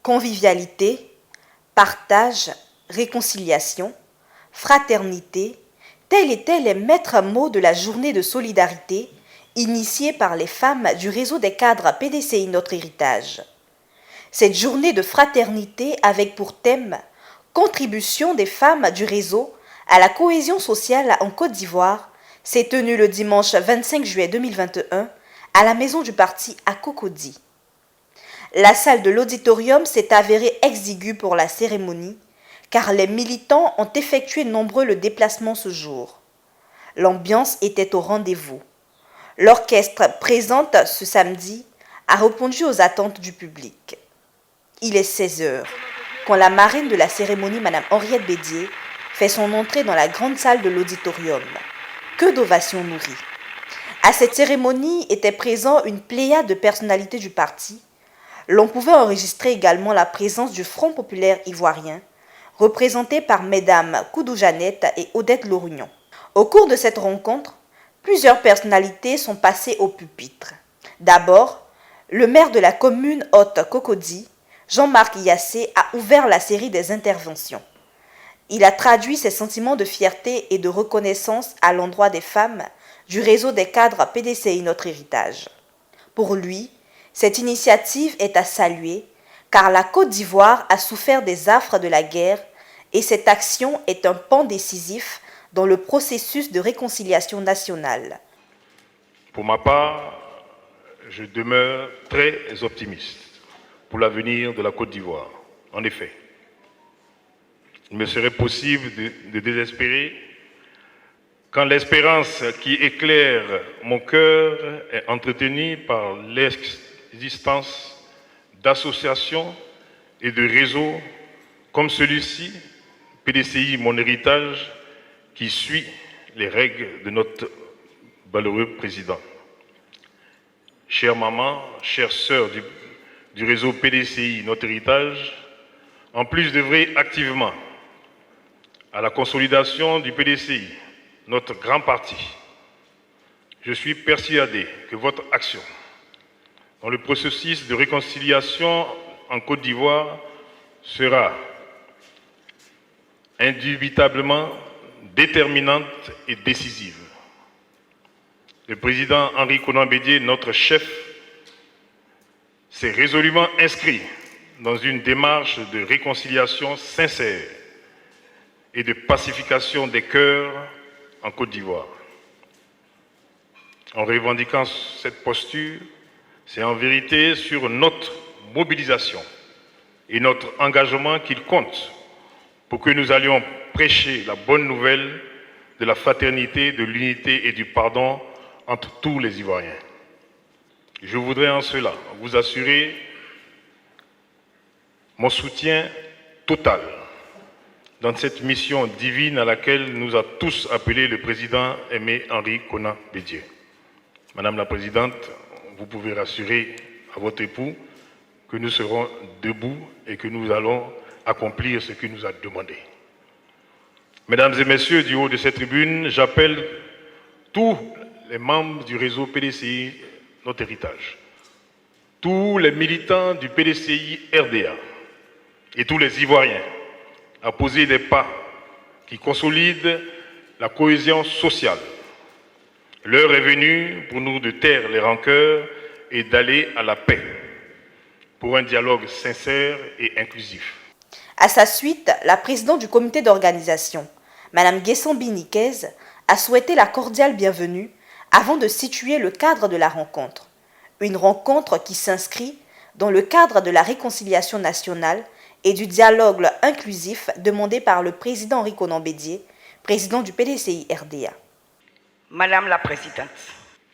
convivialité, partage, réconciliation, fraternité, tel était les maîtres mots de la journée de solidarité initiée par les femmes du réseau des cadres PDCI Notre Héritage. Cette journée de fraternité avec pour thème Contribution des femmes du réseau à la cohésion sociale en Côte d'Ivoire s'est tenue le dimanche 25 juillet 2021 à la maison du parti à Cocody. La salle de l'auditorium s'est avérée exiguë pour la cérémonie, car les militants ont effectué nombreux le déplacement ce jour. L'ambiance était au rendez-vous. L'orchestre présent ce samedi a répondu aux attentes du public. Il est 16 heures, quand la marraine de la cérémonie, Mme Henriette Bédier, fait son entrée dans la grande salle de l'auditorium. Que d'ovations nourries. À cette cérémonie était présent une pléiade de personnalités du parti. L'on pouvait enregistrer également la présence du Front populaire ivoirien, représenté par Mesdames Koudou Jeannette et Odette Lorugnon. Au cours de cette rencontre, plusieurs personnalités sont passées au pupitre. D'abord, le maire de la commune haute Cocody, Jean-Marc Yassé, a ouvert la série des interventions. Il a traduit ses sentiments de fierté et de reconnaissance à l'endroit des femmes du réseau des cadres PDCI Notre Héritage. Pour lui, cette initiative est à saluer, car la Côte d'Ivoire a souffert des affres de la guerre et cette action est un pan décisif dans le processus de réconciliation nationale. Pour ma part, je demeure très optimiste pour l'avenir de la Côte d'Ivoire. En effet, il me serait possible de désespérer quand l'espérance qui éclaire mon cœur est entretenue par l'existence d'associations et de réseaux comme celui-ci, PDCI Mon Héritage, qui suit les règles de notre valeureux président. Chère maman, chère sœur du réseau PDCI Notre Héritage, en plus d'œuvrer activement à la consolidation du PDCI, notre grand parti, je suis persuadé que votre action dans le processus de réconciliation en Côte d'Ivoire sera indubitablement déterminante et décisive. Le président Henri Konan Bédié, notre chef, s'est résolument inscrit dans une démarche de réconciliation sincère et de pacification des cœurs en Côte d'Ivoire. En revendiquant cette posture, c'est en vérité sur notre mobilisation et notre engagement qu'il compte pour que nous allions prêcher la bonne nouvelle de la fraternité, de l'unité et du pardon entre tous les Ivoiriens. Je voudrais en cela vous assurer mon soutien total dans cette mission divine à laquelle nous a tous appelés le président Aimé Henri Konan Bédié. Madame la Présidente, vous pouvez rassurer à votre époux que nous serons debout et que nous allons accomplir ce qu'il nous a demandé. Mesdames et messieurs, du haut de cette tribune, j'appelle tous les membres du réseau PDCI Notre Héritage, tous les militants du PDCI RDA et tous les Ivoiriens à poser des pas qui consolident la cohésion sociale. L'heure est venue pour nous de taire les rancœurs et d'aller à la paix pour un dialogue sincère et inclusif. À sa suite, la présidente du comité d'organisation, Mme Guessambi Niquez, a souhaité la cordiale bienvenue avant de situer le cadre de la rencontre. Une rencontre qui s'inscrit dans le cadre de la réconciliation nationale et du dialogue inclusif demandé par le président Henri Konan Bédié, président du PDCI RDA. Madame la Présidente,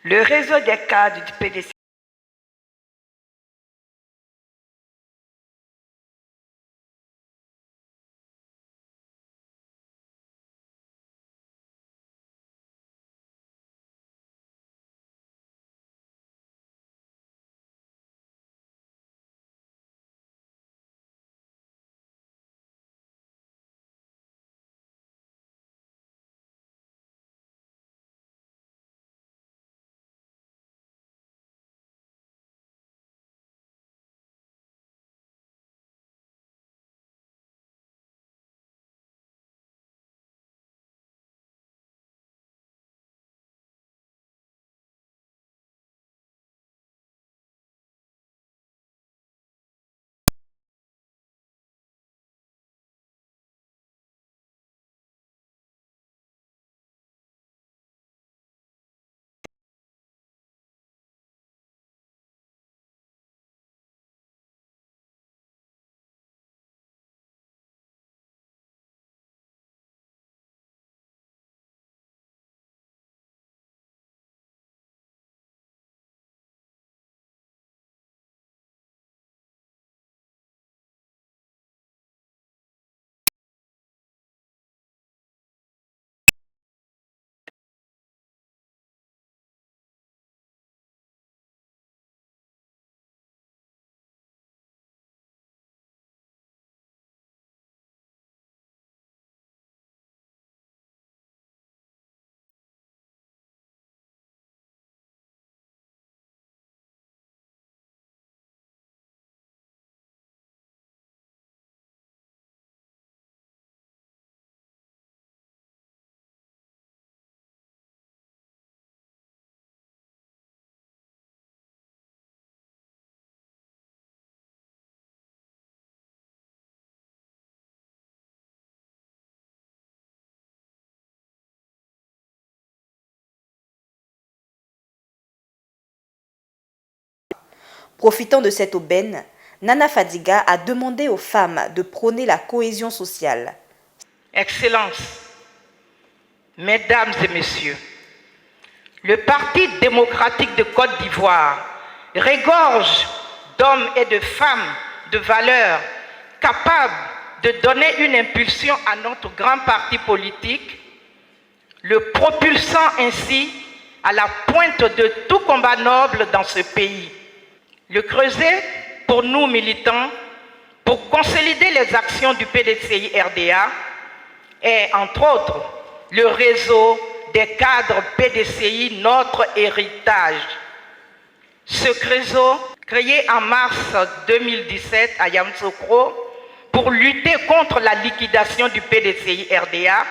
le réseau des cadres du PDCI Profitant de cette aubaine, Nana Fadiga a demandé aux femmes de prôner la cohésion sociale. Excellences, Mesdames et Messieurs, le Parti démocratique de Côte d'Ivoire regorge d'hommes et de femmes de valeur capables de donner une impulsion à notre grand parti politique, le propulsant ainsi à la pointe de tout combat noble dans ce pays. Le creuset, pour nous militants, pour consolider les actions du PDCI-RDA, est entre autres le réseau des cadres PDCI, notre héritage. Ce réseau, créé en mars 2017 à Yamoussoukro pour lutter contre la liquidation du PDCI-RDA,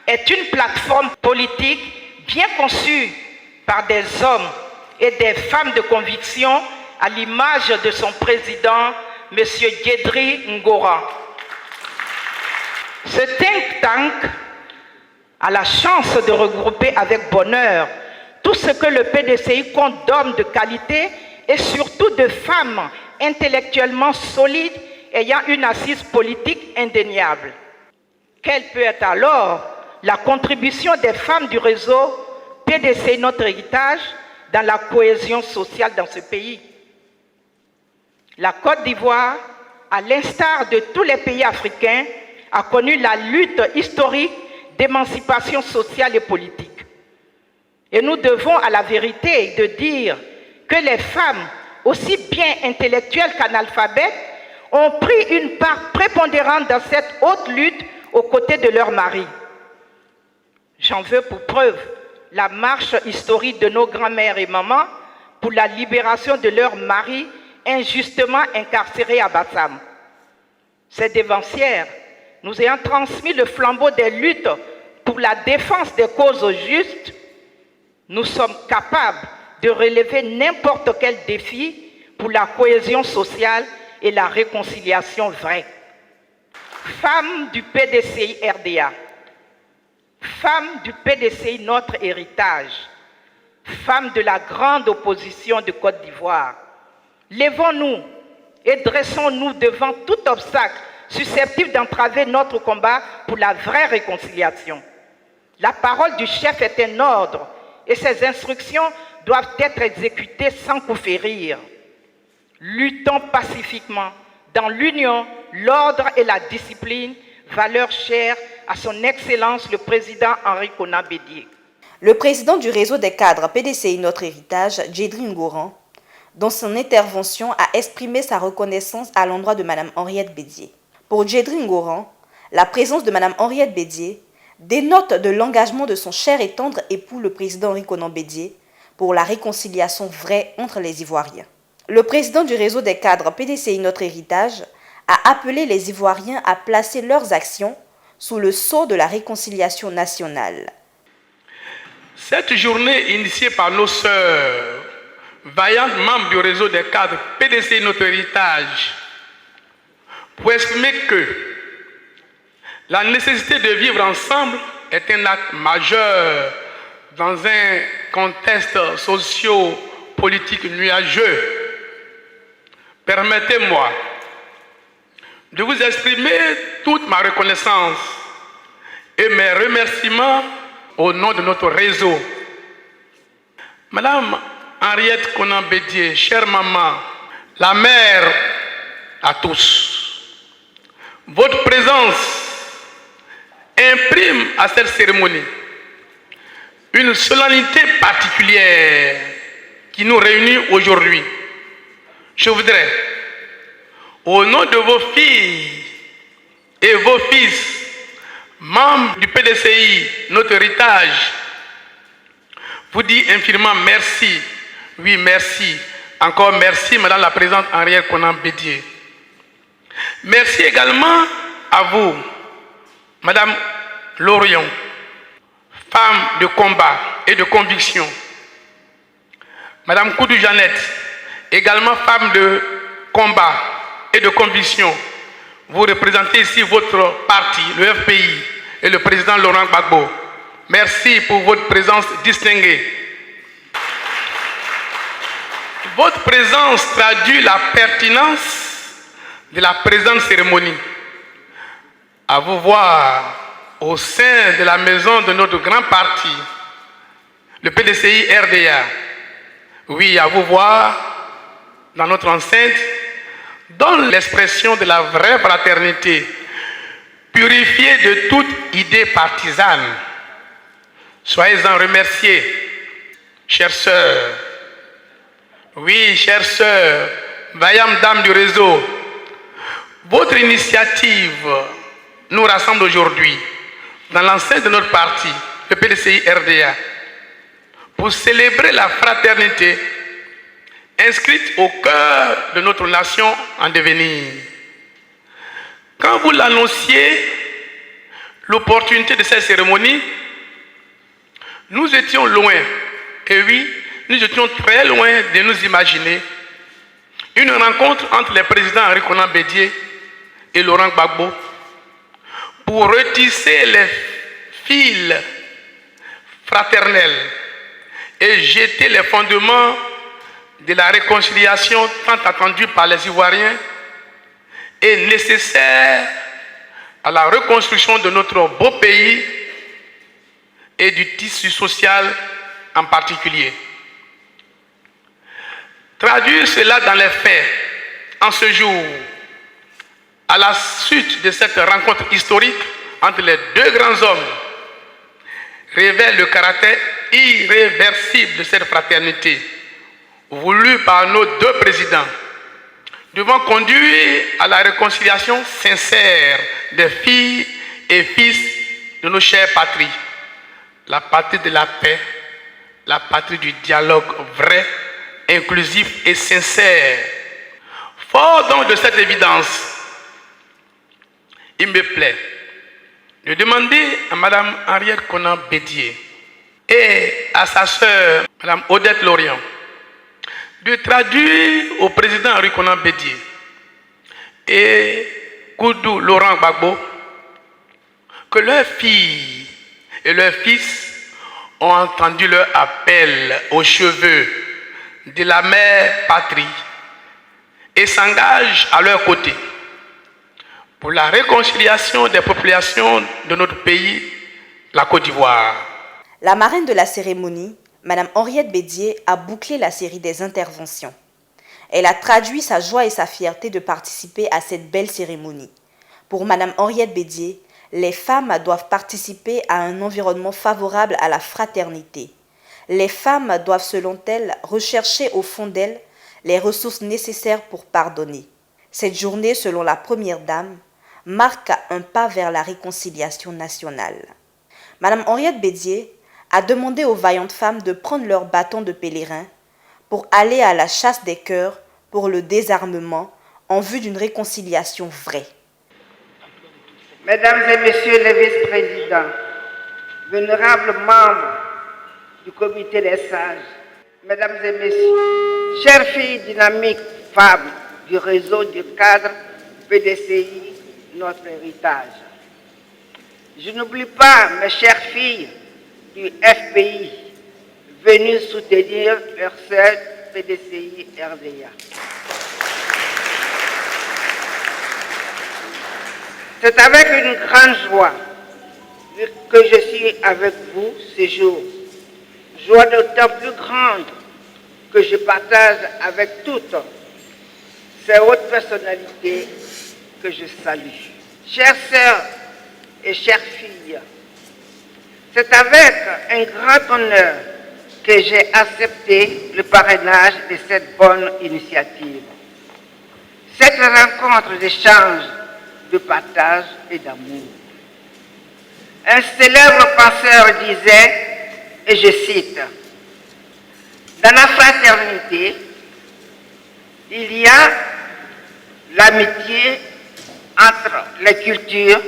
est une plateforme politique bien conçue par des hommes et des femmes de conviction à l'image de son président, M. Djedri Ngora. Ce think tank a la chance de regrouper avec bonheur tout ce que le PDCI compte d'hommes de qualité et surtout de femmes intellectuellement solides ayant une assise politique indéniable. Quelle peut être alors la contribution des femmes du réseau PDCI Notre Héritage dans la cohésion sociale dans ce pays? La Côte d'Ivoire, à l'instar de tous les pays africains, a connu la lutte historique d'émancipation sociale et politique. Et nous devons à la vérité de dire que les femmes, aussi bien intellectuelles qu'analphabètes, ont pris une part prépondérante dans cette haute lutte aux côtés de leurs maris. J'en veux pour preuve la marche historique de nos grands-mères et mamans pour la libération de leurs maris injustement incarcérés à Bassam. Ces dévancières, nous ayant transmis le flambeau des luttes pour la défense des causes justes, nous sommes capables de relever n'importe quel défi pour la cohésion sociale et la réconciliation vraie. Femmes du PDCI RDA, femmes du PDCI Notre Héritage, femmes de la grande opposition de Côte d'Ivoire, levons-nous et dressons-nous devant tout obstacle susceptible d'entraver notre combat pour la vraie réconciliation. La parole du chef est un ordre et ses instructions doivent être exécutées sans coup férir. Luttons pacifiquement dans l'union, l'ordre et la discipline, valeurs chères à son Excellence le Président Henri Konan Bédié. Le président du réseau des cadres PDCI Notre Héritage, Djedri Ngora, dans son intervention, a exprimé sa reconnaissance à l'endroit de Mme Henriette Bédié. Pour Djedri Ngora, la présence de Mme Henriette Bédié dénote de l'engagement de son cher et tendre époux, le président Henri Konan Bédié, pour la réconciliation vraie entre les Ivoiriens. Le président du réseau des cadres PDCI Notre Héritage a appelé les Ivoiriens à placer leurs actions sous le sceau de la réconciliation nationale. Cette journée initiée par nos sœurs, vaillantes membres du réseau des cadres PDCI Notre Héritage, pour exprimer que la nécessité de vivre ensemble est un acte majeur dans un contexte socio-politique nuageux. Permettez-moi de vous exprimer toute ma reconnaissance et mes remerciements au nom de notre réseau. Madame Henriette Konan Bédié, chère maman, la mère à tous, votre présence imprime à cette cérémonie une solennité particulière qui nous réunit aujourd'hui. Je voudrais, au nom de vos filles et vos fils, membres du PDCI, notre héritage, vous dire infiniment merci. Oui, merci. Encore merci, Madame la Présidente Henriette Konan Bédié. Merci également à vous, Madame Lorion, femme de combat et de conviction. Madame Koudou Jeannette, également femme de combat et de conviction. Vous représentez ici votre parti, le FPI, et le président Laurent Gbagbo. Merci pour votre présence distinguée. Votre présence traduit la pertinence de la présente cérémonie. À vous voir au sein de la maison de notre grand parti, le PDCI RDA. Oui, à vous voir dans notre enceinte, donne l'expression de la vraie fraternité, purifiée de toute idée partisane. Soyez-en remerciés, chères sœurs. Oui, chères sœurs, vaillantes dames du réseau, votre initiative nous rassemble aujourd'hui dans l'enceinte de notre parti, le PDCI RDA, pour célébrer la fraternité inscrite au cœur de notre nation en devenir. Quand vous l'annonciez, l'opportunité de cette cérémonie, nous étions loin, et oui, nous étions très loin de nous imaginer une rencontre entre les présidents Henri Konan Bédié et Laurent Gbagbo pour retisser les fils fraternels et jeter les fondements de la réconciliation tant attendue par les Ivoiriens et nécessaire à la reconstruction de notre beau pays et du tissu social en particulier. Traduire cela dans les faits, en ce jour, à la suite de cette rencontre historique entre les deux grands hommes, révèle le caractère irréversible de cette fraternité, voulue par nos deux présidents, devant conduire à la réconciliation sincère des filles et fils de nos chères patries, la patrie de la paix, la patrie du dialogue vrai, inclusif et sincère. Fort donc de cette évidence, il me plaît de demander à Mme Henriette Konan Bédié et à sa sœur, Mme Odette Lorient, de traduire au président Henri Konan Bédié et Koudou Laurent Gbagbo que leurs filles et leurs fils ont entendu leur appel aux cheveux de la mère patrie et s'engagent à leur côté pour la réconciliation des populations de notre pays, la Côte d'Ivoire. La marraine de la cérémonie, Mme Henriette Bédié, a bouclé la série des interventions. Elle a traduit sa joie et sa fierté de participer à cette belle cérémonie. Pour Mme Henriette Bédié, les femmes doivent participer à un environnement favorable à la fraternité. Les femmes doivent, selon elle, rechercher au fond d'elles les ressources nécessaires pour pardonner. Cette journée, selon la Première Dame, marque un pas vers la réconciliation nationale. Mme Henriette Bédié a demandé aux vaillantes femmes de prendre leur bâton de pèlerin pour aller à la chasse des cœurs pour le désarmement en vue d'une réconciliation vraie. Mesdames et Messieurs les vice-présidents, vénérables membres du comité des sages, Mesdames et Messieurs, chères filles dynamiques, femmes du réseau du cadre PDCI, notre héritage. Je n'oublie pas mes chères filles du FPI venues soutenir leur sœur PDCI RDA. C'est avec une grande joie que je suis avec vous ce jour. Joie d'autant plus grande que je partage avec toutes ces hautes personnalités que je salue. Chères sœurs et chères filles, c'est avec un grand honneur que j'ai accepté le parrainage de cette bonne initiative. Cette rencontre d'échange, de partage et d'amour. Un célèbre penseur disait, et je cite, « Dans la fraternité, il y a l'amitié entre les cultures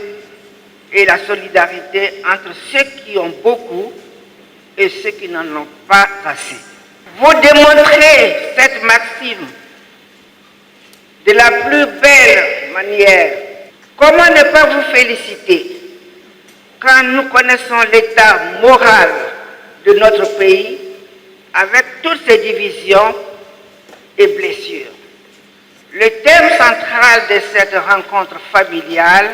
et la solidarité entre ceux qui ont beaucoup et ceux qui n'en ont pas assez. » Vous démontrez cette maxime de la plus belle manière. Comment ne pas vous féliciter quand nous connaissons l'état moral de notre pays avec toutes ces divisions et blessures. Le thème central de cette rencontre familiale,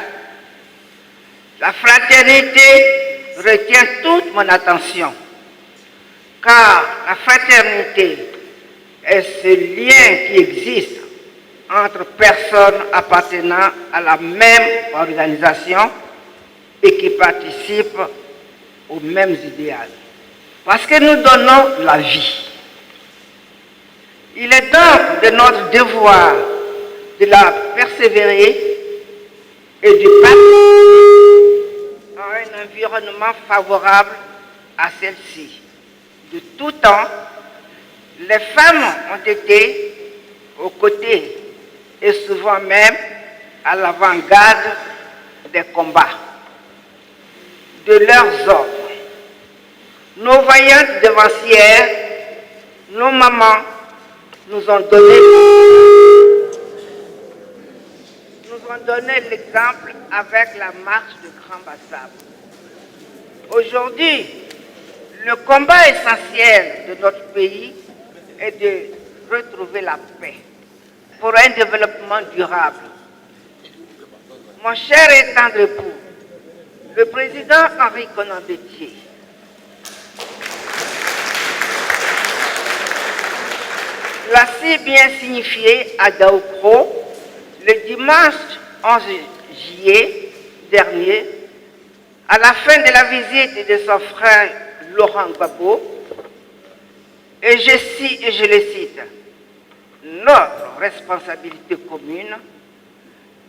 la fraternité, retient toute mon attention, car la fraternité est ce lien qui existe entre personnes appartenant à la même organisation et qui participent aux mêmes idéaux. Parce que nous donnons la vie. Il est donc de notre devoir de la persévérer et de participer à un environnement favorable à celle-ci. De tout temps, les femmes ont été aux côtés et souvent même à l'avant-garde des combats de leurs hommes. Nos vaillantes devancières, nos mamans, nous ont donné l'exemple avec la marche de Grand Bassam. Aujourd'hui, le combat essentiel de notre pays est de retrouver la paix pour un développement durable. Mon cher et tendre époux, le président Henri Konan Bédié, l'a si bien signifié à Daoukro le dimanche 11 juillet dernier, à la fin de la visite de son frère Laurent Gbagbo, et je le cite, notre responsabilité commune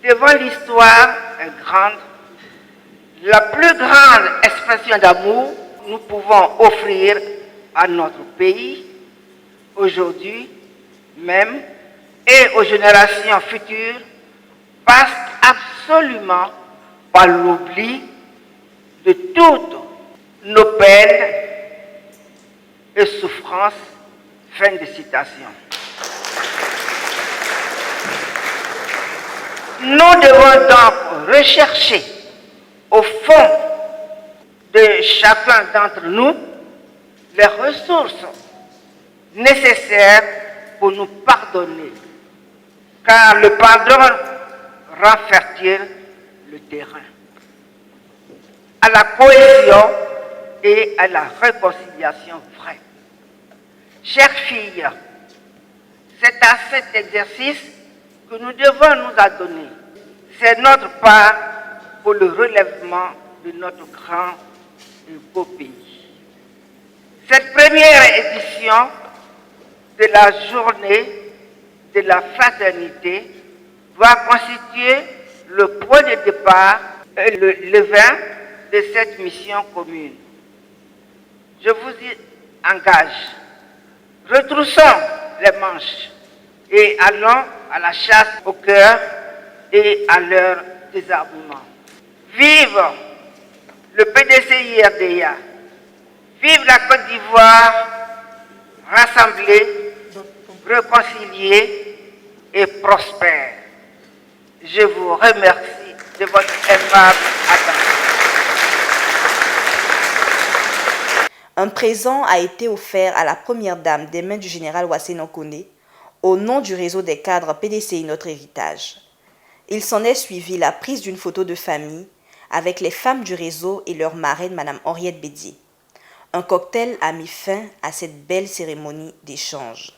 devant l'histoire est grande. La plus grande expression d'amour nous pouvons offrir à notre pays aujourd'hui même et aux générations futures passe absolument par l'oubli de toutes nos peines et souffrances. Fin de citation. Nous devons donc rechercher au fond de chacun d'entre nous les ressources nécessaires pour nous pardonner, car le pardon rend fertile le terrain à la cohésion et à la réconciliation vraie. Chères filles, c'est à cet exercice que nous devons nous adonner. C'est notre part pour le relèvement de notre grand et beau pays. Cette première édition de la journée de la fraternité doit constituer le point de départ et le levain de cette mission commune. Je vous y engage. Retroussons les manches et allons à la chasse au cœur et à leur désarmement. Vive le PDCI-RDA, vive la Côte d'Ivoire rassemblée, réconciliée et prospère. Je vous remercie de votre aimable attention. Un présent a été offert à la première dame des mains du général Ouassé Koné au nom du réseau des cadres PDCI Notre Héritage. Il s'en est suivi la prise d'une photo de famille avec les femmes du réseau et leur marraine, Mme Henriette Bédié. Un cocktail a mis fin à cette belle cérémonie d'échange.